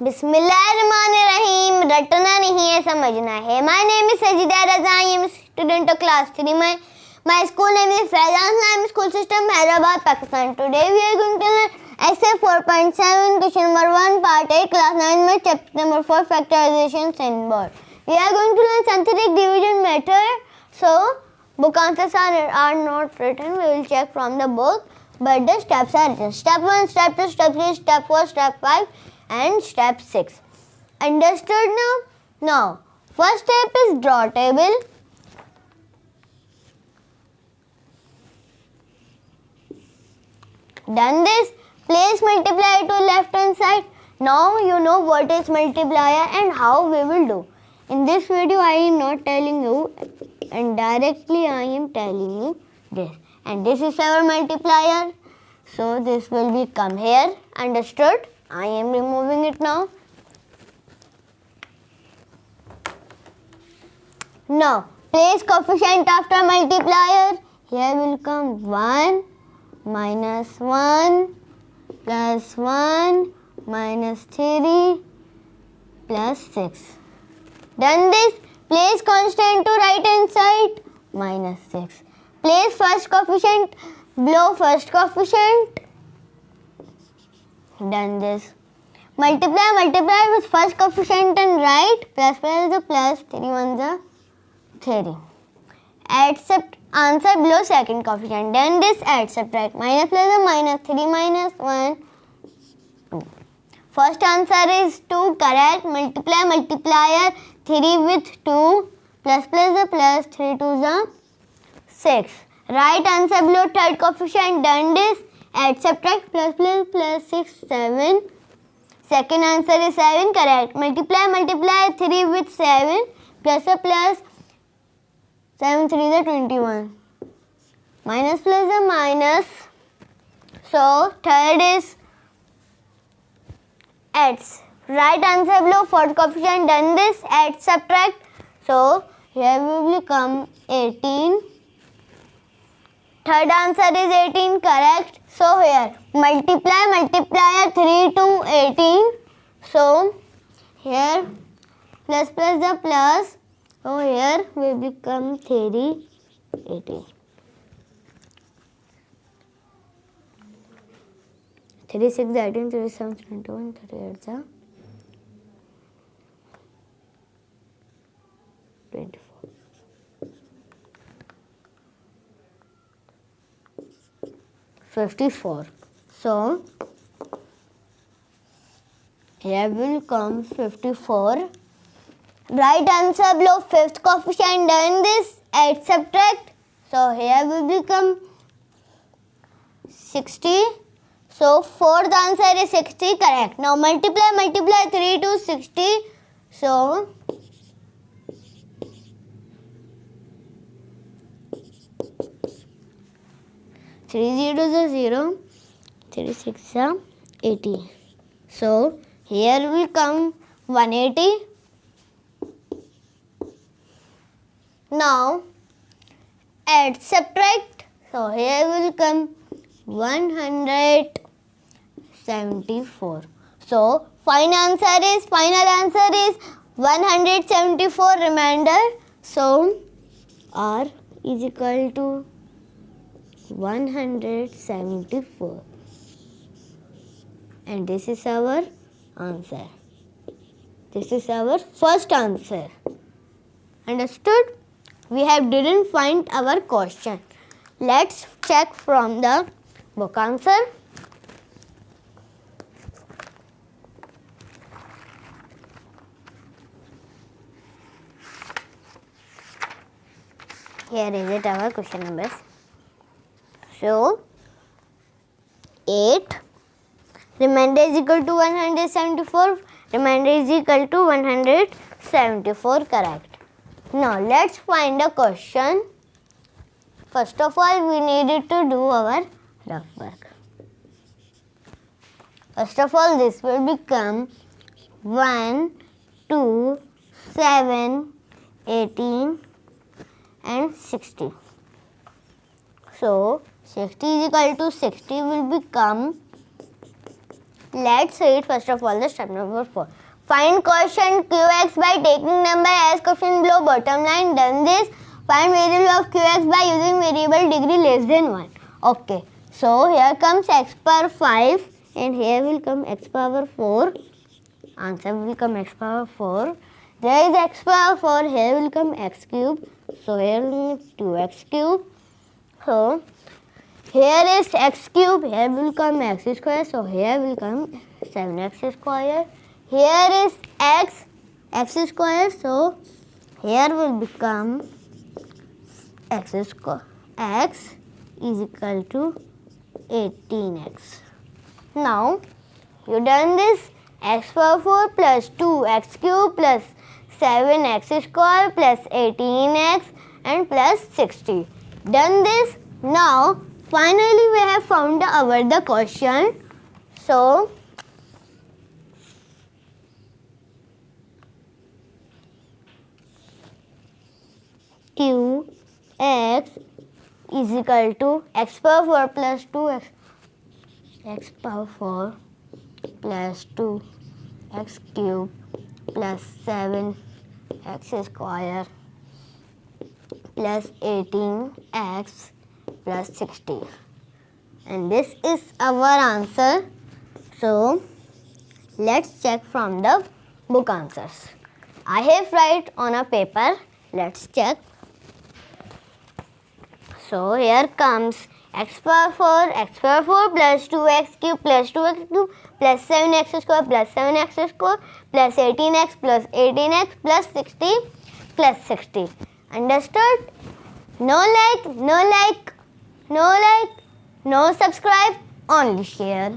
बिस्मिल्लाहिर्रहमानिर्रहीम. रटना नहीं है, समझना है. My name is Sajida Raza. I am a student of class 3. My school name is Faizan Islam School System, Hyderabad, Pakistan. Today we are going to learn exercise 4.7, question number 1, part 8, class 9, में chapter number 4, Factorization, Sindh Board. We are going to learn synthetic division method. So, book answers are not written. We will check from the book. But the steps are written. Step 1, step 2, step 3, step 4, step 5 and step 6. Understood now? Now, first step is draw table. Done this, place multiplier to left hand side. Now you know what is multiplier and how we will do. In this video I am not telling you, and directly I am telling you this. And this is our multiplier. So this will become here. Understood? I am removing it now. Now place coefficient after multiplier. Here will come 1 minus 1 plus 1 minus 3 plus 6. Done this, place constant to right hand side minus 6. Place first coefficient below first coefficient. Done this. Multiply with first coefficient and right. Plus is a plus, 3 1s are 3. Add answer below second coefficient. Then this add subtract. Minus plus a minus, 3 minus 1, 2. First answer is 2, correct. Multiplier 3 with 2. Plus a plus, 3 2s are 6. Right answer below third coefficient. Done this. Add subtract plus 6 7. Second answer is 7, correct. Multiply 3 with 7. Plus a plus, 7 3 is 21. Minus plus a minus. So third is adds. Right answer below fourth coefficient. Done this. Add subtract. So here will become 18. Third answer is 18, correct. So here multiplier 3 to 18. So here plus the plus. So here will become 3 18. 3 6 18, 3 7 21, 3 8 24. 54. So here will come 54. Right answer below fifth coefficient. Done this. Add subtract. So here will become 60. So fourth answer is 60, correct. Now multiply 3 to 60. So 3 zeros are 0, 3 6 are 80. So here will come 180. Now add subtract. So here will come 174. So final answer is 174 remainder. So R is equal to 174, and this is our answer. This is our first answer. Understood? We didn't find our question. Let's check from the book answer. Here is it, our question numbers. So 8, remainder is equal to 174, remainder is equal to 174, correct. Now let's find a question. First of all, we needed to do our rough work. First of all, this will become 1, 2, 7, 18 and 60. So 60 is equal to 60 will become Let's read first of all the step number 4. Find quotient qx by taking number as quotient below bottom line. Done this. Find variable of qx by using variable degree less than 1. Okay. So here comes x power 5 and here will come x power 4. Answer will come x power 4. There is x power 4. Here will come x cube. So here will be 2x cube. So here is x cube. Here will come x square. So here will come 7x square. Here is x square. So here will become x square. X is equal to 18x. Now you done this. X power 4 plus 2x cube plus 7x square plus 18x and plus 60. Done this. Now finally we have found the quotient. So qx is equal to x power 4 plus 2x, x power 4 plus 2x cube plus 7x square plus 18x plus 60. And this is our answer. So let's check from the book answers. I have write on a paper. Let's check. So here comes x power 4 plus 2x cube plus 2x cube plus 7x square plus 7x square plus 18x plus 18x plus 60 plus 60. Understood? No like, no subscribe, only share.